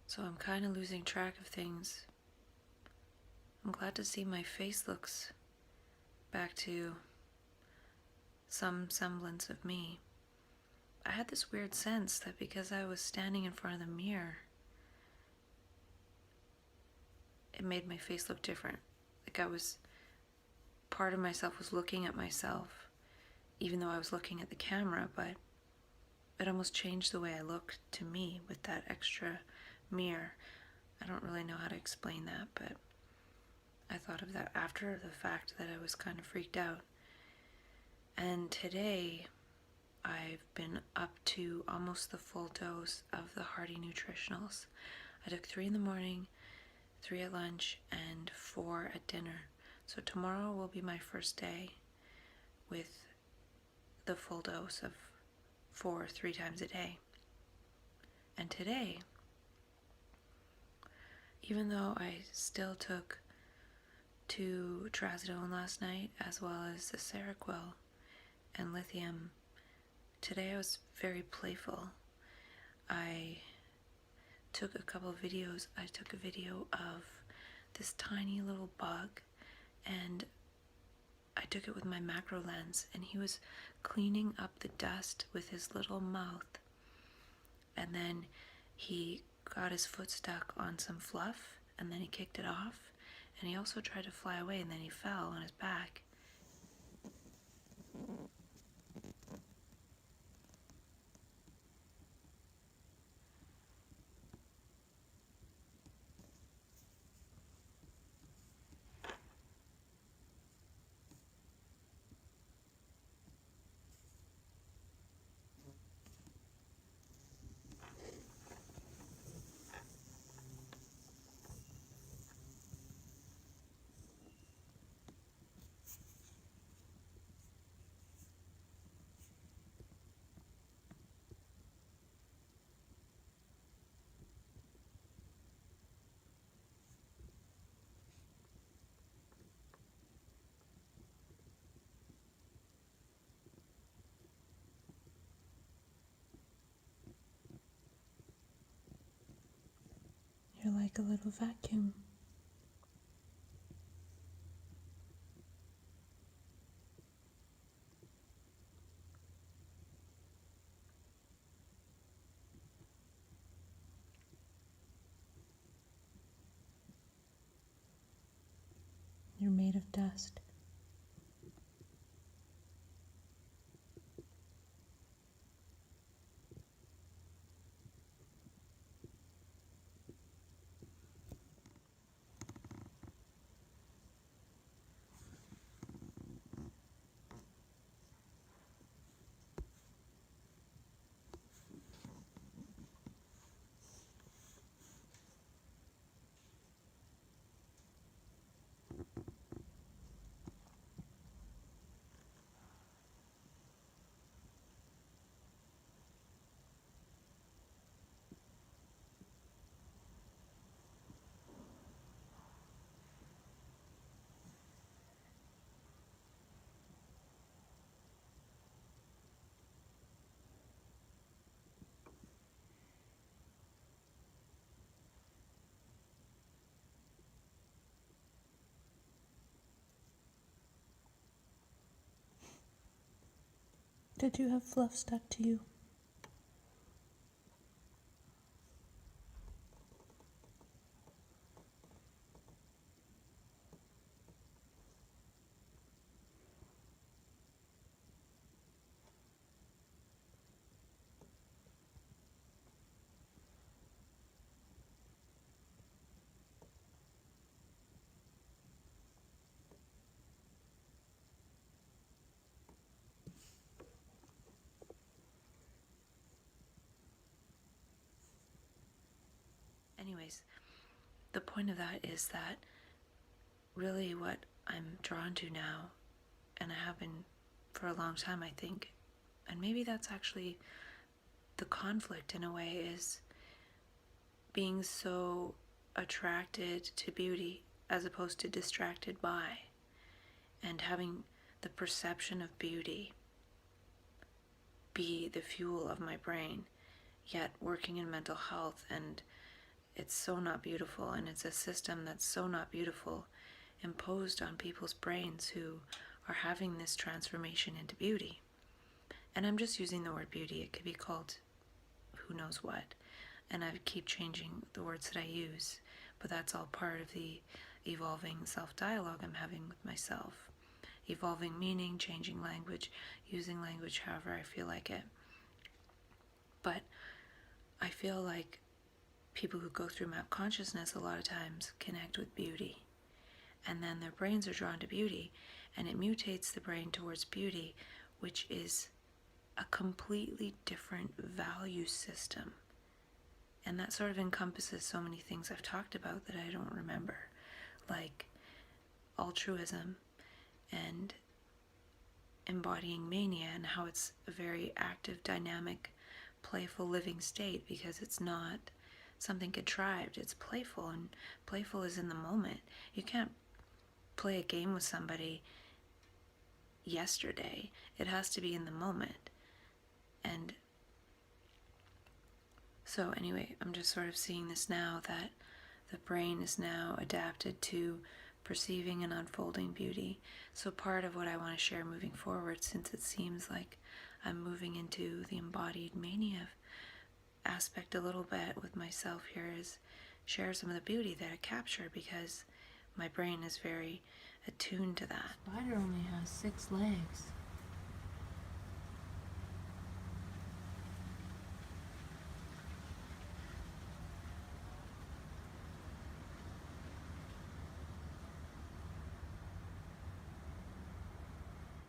So I'm kind of losing track of things. I'm glad to see my face looks back to some semblance of me. I had this weird sense that because I was standing in front of the mirror, it made my face look different. Like part of myself was looking at myself, even though I was looking at the camera, but it almost changed the way I looked to me with that extra mirror. I don't really know how to explain that, but I thought of that after the fact that I was kind of freaked out. And today, I've been up to almost the full dose of the Hearty Nutritionals. I took 3 in the morning, 3 at lunch, and 4 at dinner. So tomorrow will be my first day with the full dose of 4 3 times a day. And today, even though I still took 2 trazodone last night, as well as the Seroquel and lithium, today I was very playful. I took a couple of videos. I took a video of this tiny little bug, and I took it with my macro lens, and he was cleaning up the dust with his little mouth. And then he got his foot stuck on some fluff, and then he kicked it off, and he also tried to fly away, and then he fell on his back. You're like a little vacuum. You're made of dust. Did you have fluff stuck to you? Anyways, the point of that is that really what I'm drawn to now, and I have been for a long time, I think, and maybe that's actually the conflict in a way, is being so attracted to beauty as opposed to distracted by, and having the perception of beauty be the fuel of my brain, yet working in mental health and it's so not beautiful, and it's a system that's so not beautiful imposed on people's brains who are having this transformation into beauty. And I'm just using the word beauty. It could be called who knows what. And I keep changing the words that I use. But that's all part of the evolving self-dialogue I'm having with myself. Evolving meaning, changing language, using language however I feel like it. But I feel like people who go through map consciousness a lot of times connect with beauty. And then their brains are drawn to beauty, and it mutates the brain towards beauty, which is a completely different value system. And that sort of encompasses so many things I've talked about that I don't remember, like altruism and embodying mania, and how it's a very active, dynamic, playful living state, because it's not something contrived. It's playful, and playful is in the moment. You can't play a game with somebody yesterday. It has to be in the moment. And so anyway, I'm just sort of seeing this now, that the brain is now adapted to perceiving and unfolding beauty. So part of what I want to share moving forward, since it seems like I'm moving into the embodied mania aspect a little bit with myself here, is share some of the beauty that I capture, because my brain is very attuned to that. Spider only has 6 legs.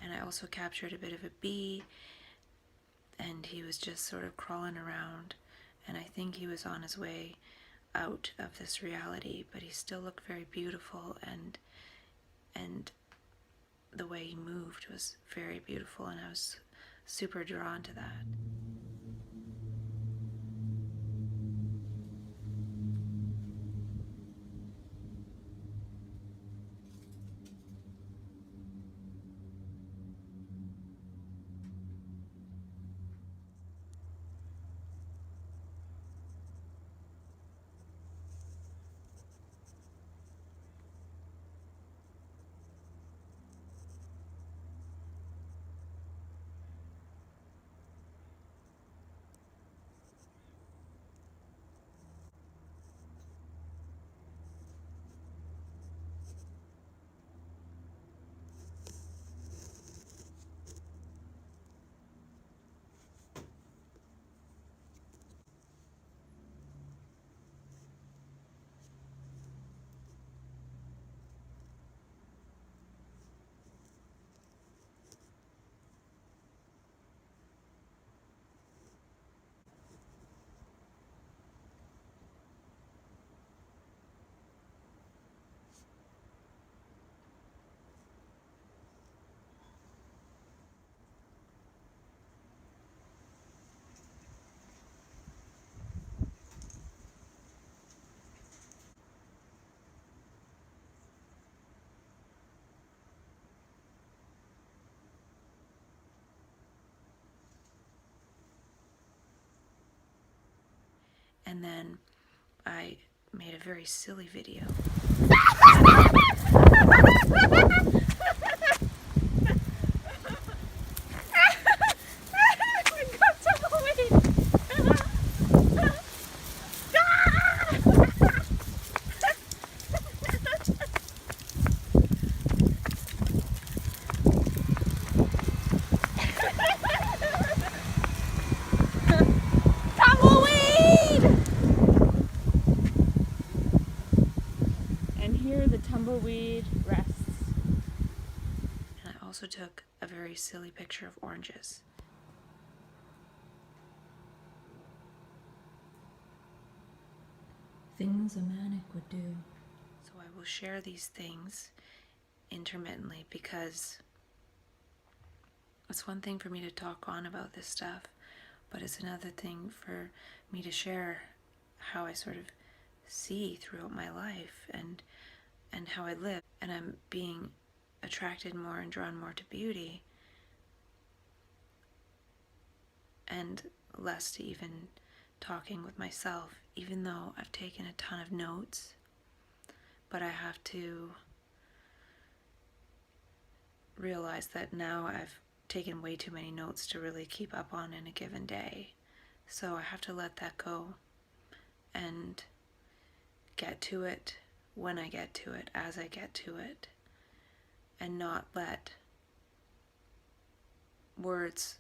And I also captured a bit of a bee, and he was just sort of crawling around, and I think he was on his way out of this reality, but he still looked very beautiful, and the way he moved was very beautiful, and I was super drawn to that. And then I made a very silly video. Tumbleweed rests. And I also took a very silly picture of oranges. Things a manic would do. So I will share these things intermittently, because it's one thing for me to talk on about this stuff, but it's another thing for me to share how I sort of see throughout my life and how I live. And I'm being attracted more and drawn more to beauty, and less to even talking with myself, even though I've taken a ton of notes, but I have to realize that now I've taken way too many notes to really keep up on in a given day. So I have to let that go and get to it when I get to it, as I get to it, and not let words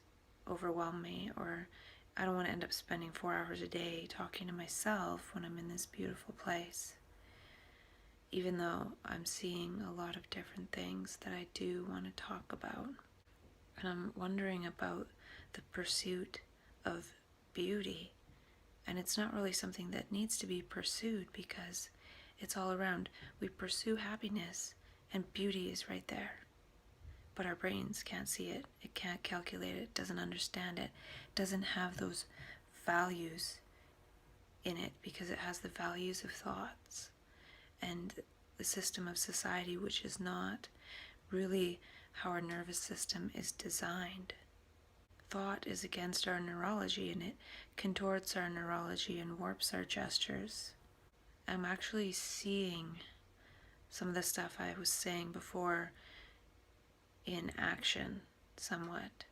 overwhelm me. Or I don't want to end up spending 4 hours a day talking to myself when I'm in this beautiful place, even though I'm seeing a lot of different things that I do want to talk about. And I'm wondering about the pursuit of beauty. And it's not really something that needs to be pursued because it's all around. We pursue happiness and beauty is right there. But our brains can't see it. It can't calculate it. It doesn't understand it. It doesn't have those values in it because it has the values of thoughts and the system of society, which is not really how our nervous system is designed. Thought is against our neurology, and it contorts our neurology and warps our gestures. I'm actually seeing some of the stuff I was saying before in action somewhat.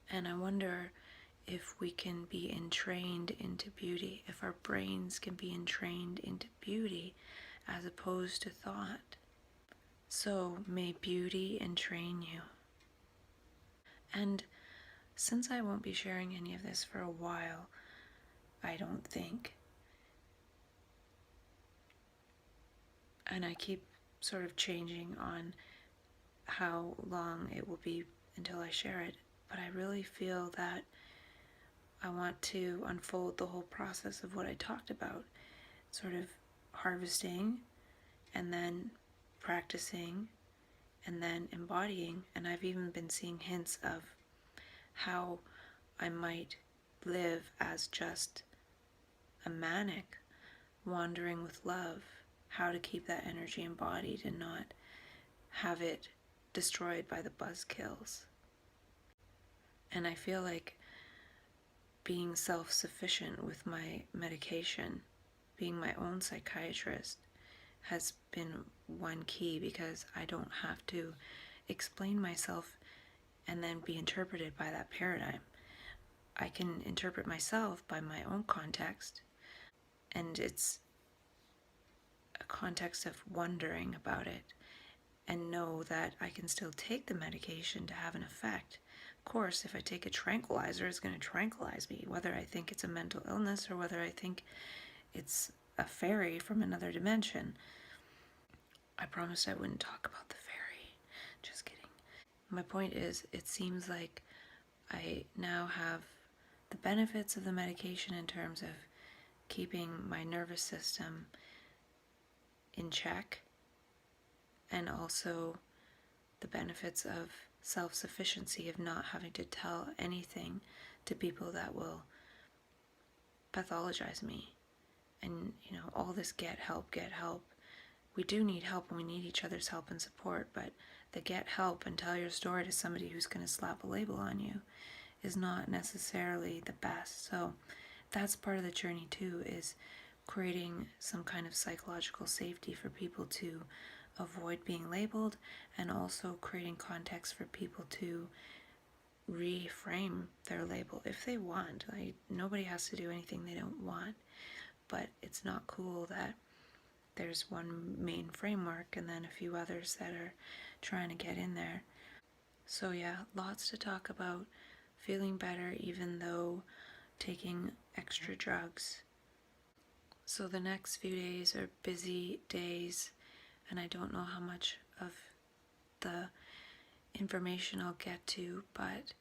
And I wonder if we can be entrained into beauty, if our brains can be entrained into beauty as opposed to thought. So may beauty entrain you. And since I won't be sharing any of this for a while, I don't think, and I keep sort of changing on how long it will be until I share it, but I really feel that I want to unfold the whole process of what I talked about, sort of harvesting and then practicing and then embodying. And I've even been seeing hints of how I might live as just a manic wandering with love, how to keep that energy embodied and not have it destroyed by the buzzkills. And I feel like being self-sufficient with my medication, being my own psychiatrist, has been one key because I don't have to explain myself and then be interpreted by that paradigm. I can interpret myself by my own context, and it's a context of wondering about it and know that I can still take the medication to have an effect. Of course, if I take a tranquilizer, it's going to tranquilize me, whether I think it's a mental illness or whether I think it's a fairy from another dimension. I promised I wouldn't talk about the fairy. Just kidding. My point is, it seems like I now have the benefits of the medication in terms of keeping my nervous system in check, and also the benefits of self-sufficiency, of not having to tell anything to people that will pathologize me. And, all this get help. We do need help and we need each other's help and support, but the get help and tell your story to somebody who's going to slap a label on you is not necessarily the best. So that's part of the journey too, is creating some kind of psychological safety for people to avoid being labeled, and also creating context for people to reframe their label if they want. Nobody has to do anything they don't want, but it's not cool that there's one main framework and then a few others that are trying to get in there. So yeah, lots to talk about. Feeling better even though taking extra drugs. So the next few days are busy days, and I don't know how much of the information I'll get to, but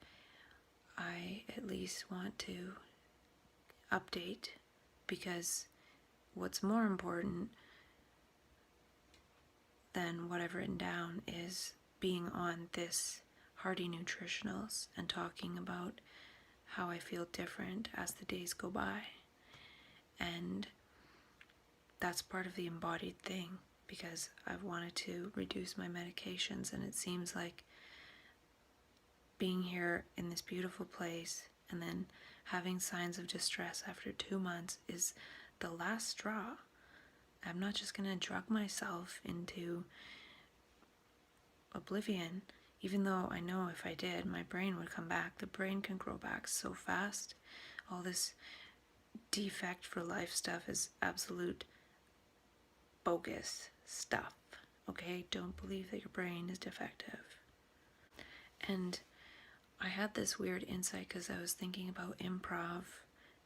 I at least want to update, because what's more important than what I've written down is being on this Hearty Nutritionals and talking about how I feel different as the days go by. And that's part of the embodied thing, because I've wanted to reduce my medications, and it seems like being here in this beautiful place and then having signs of distress after 2 months is the last straw. I'm not just going to drug myself into oblivion, even though I know if I did, my brain would come back. The brain can grow back so fast. All this defect for life stuff is absolute bogus stuff. Okay? Don't believe that your brain is defective. And I had this weird insight because I was thinking about improv,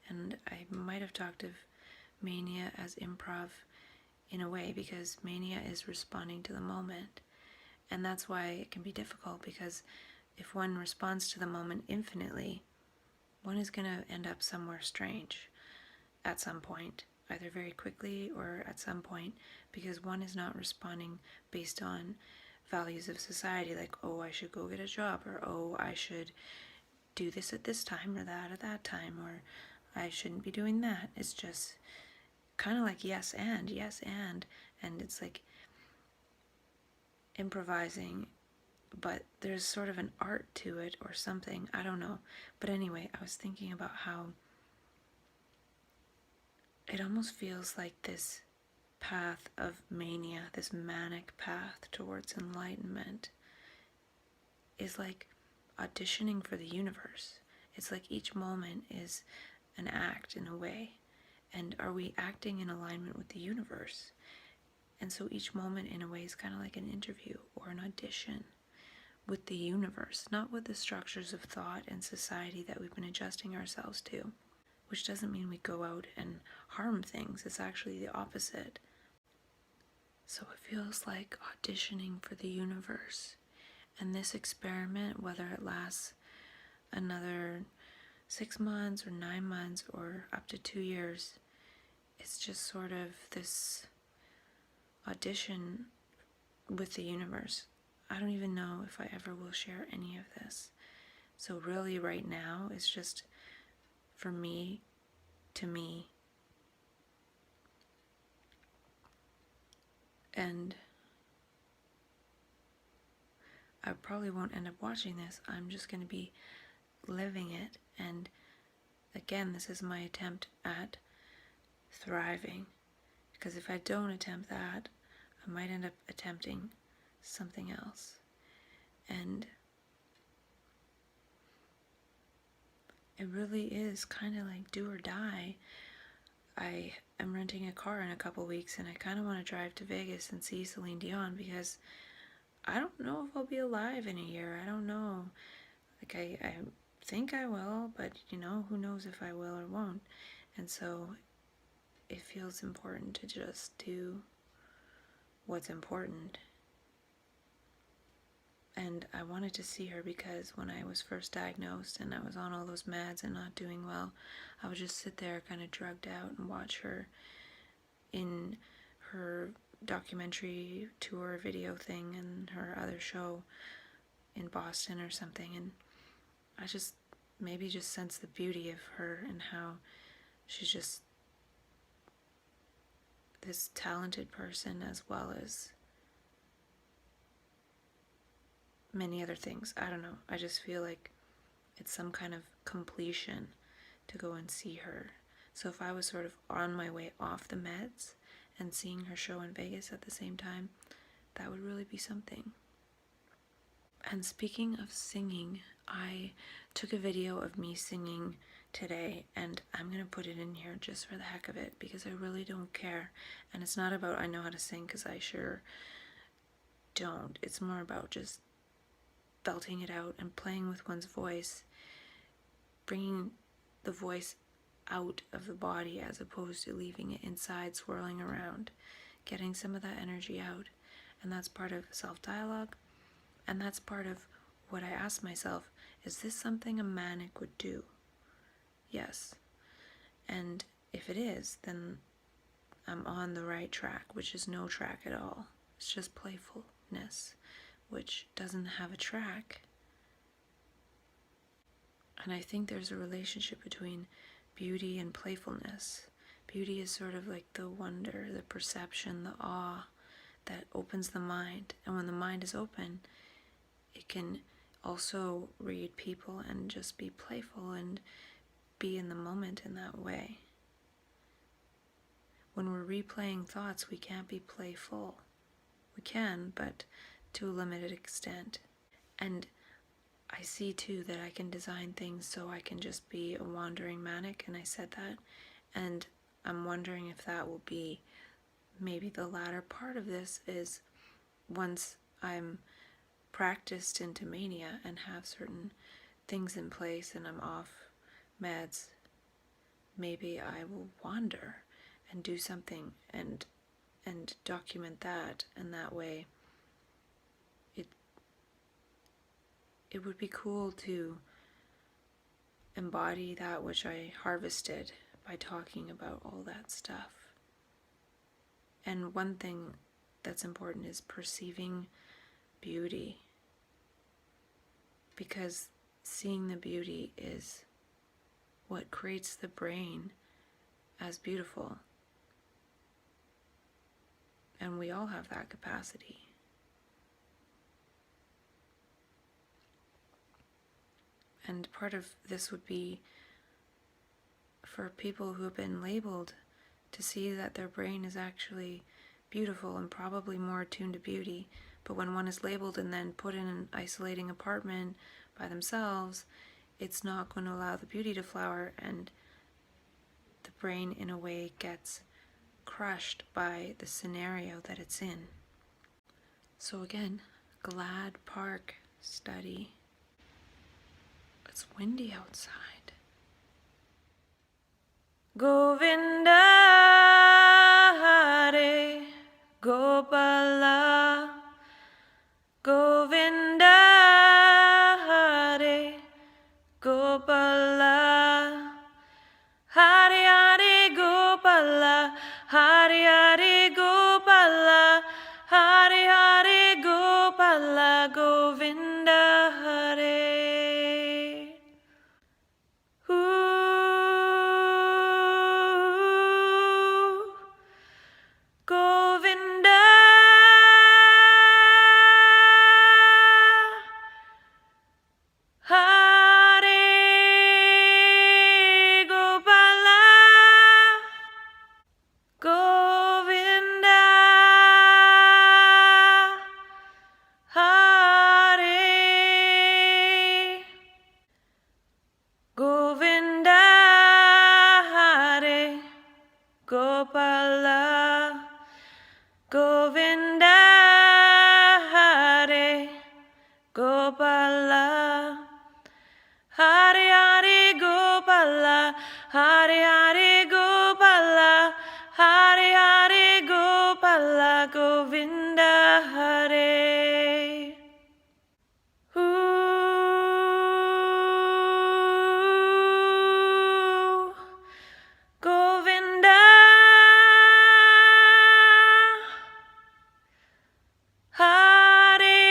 and I might have talked of mania as improv in a way, because mania is responding to the moment. And that's why it can be difficult, because if one responds to the moment infinitely, one is going to end up somewhere strange at some point, either very quickly or at some point, because one is not responding based on values of society, like, oh, I should go get a job, or oh, I should do this at this time or that at that time, or I shouldn't be doing that. It's just kind of like yes and it's like improvising, but there's sort of an art to it or something. I don't know. But anyway, I was thinking about how it almost feels like this path of mania, this manic path towards enlightenment, is like auditioning for the universe. It's like each moment is an act in a way. And are we acting in alignment with the universe? And so each moment in a way is kind of like an interview or an audition with the universe, not with the structures of thought and society that we've been adjusting ourselves to, which doesn't mean we go out and harm things. It's actually the opposite. So it feels like auditioning for the universe. And this experiment, whether it lasts another 6 months or 9 months or up to 2 years, it's just sort of this audition with the universe. I don't even know if I ever will share any of this. So really right now it's just for me to me. And I probably won't end up watching this. I'm just going to be living it. And again, this is my attempt at thriving. Because if I don't attempt that, I might end up attempting something else. And it really is kind of like do or die. I am renting a car in a couple weeks, and I kind of want to drive to Vegas and see Celine Dion, because I don't know if I'll be alive in a year. I don't know. Like, I think I will, but, you know, who knows if I will or won't. And so it feels important to just do what's important. And I wanted to see her because when I was first diagnosed and I was on all those meds and not doing well, I would just sit there kind of drugged out and watch her in her documentary tour video thing and her other show in Boston or something. And I just maybe just sense the beauty of her and how she's just this talented person as well as many other things. I don't know. I just feel like it's some kind of completion to go and see her. So if I was sort of on my way off the meds and seeing her show in Vegas at the same time, that would really be something. And speaking of singing, I took a video of me singing today, and I'm going to put it in here just for the heck of it, because I really don't care. And it's not about I know how to sing, because I sure don't. It's more about just belting it out and playing with one's voice, bringing the voice out of the body as opposed to leaving it inside swirling around, getting some of that energy out. And that's part of self-dialogue, and that's part of what I ask myself, is this something a manic would do? Yes. And if it is, then I'm on the right track, which is no track at all. It's just playfulness, which doesn't have a track. And I think there's a relationship between beauty and playfulness. Beauty is sort of like the wonder, the perception, the awe that opens the mind. And when the mind is open, it can also read people and just be playful and be in the moment in that way. When we're replaying thoughts, we can't be playful. We can, but to a limited extent. And I see too that I can design things so I can just be a wandering manic, and I said that, and I'm wondering if that will be maybe the latter part of this, is once I'm practiced into mania and have certain things in place and I'm off meds, maybe I will wander and do something and document that, and that way it would be cool to embody that which I harvested by talking about all that stuff. And one thing that's important is perceiving beauty, because seeing the beauty is what creates the brain as beautiful. And we all have that capacity. And part of this would be for people who have been labeled to see that their brain is actually beautiful and probably more attuned to beauty. But when one is labeled and then put in an isolating apartment by themselves, it's not going to allow the beauty to flower, and the brain in a way gets crushed by the scenario that it's in. So again, Glad Park study. It's windy outside. Govinda Hare Gopala, Govinda Hare Gopala, Hare Hare Gopala, Hare Hare Gopala, Hare Hare Gopala, Govinda Hare. Govinda Hare Gopala, Govinda Hare, Govinda Hare Gopala, Govinda Hare Gopala, Hare Hare Gopala, Hare Hare Gopala, Hare Hare Gopala, Govinda Hare. Ooh, Govinda Hare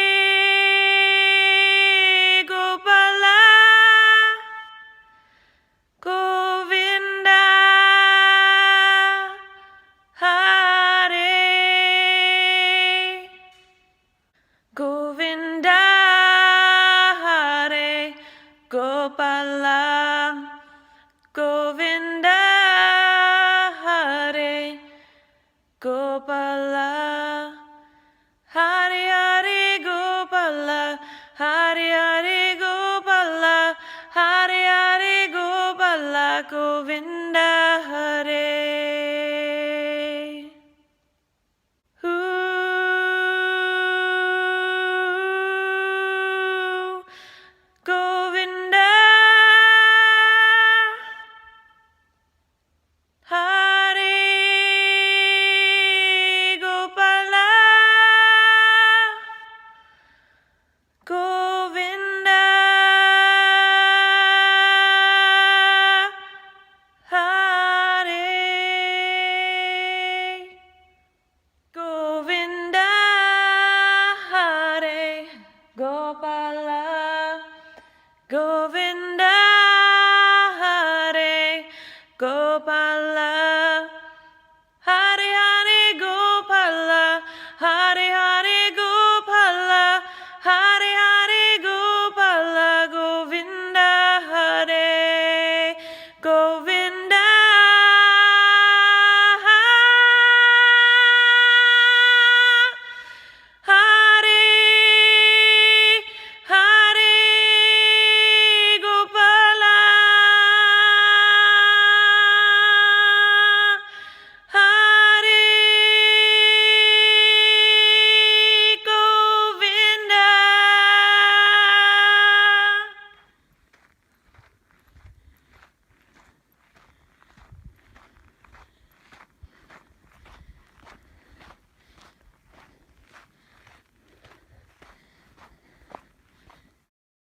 Gopala, Govinda Hare, Govinda Hare Gopala, Govinda Hare Gopala, Hare Hare Gopala, Hare Hare Gopala, Hare Hare Gopala, Govinda Hare. Ooh, Govinda Hare Gopala, Govinda Hare, Govinda Hare Gopala, Govinda Hare Gopala,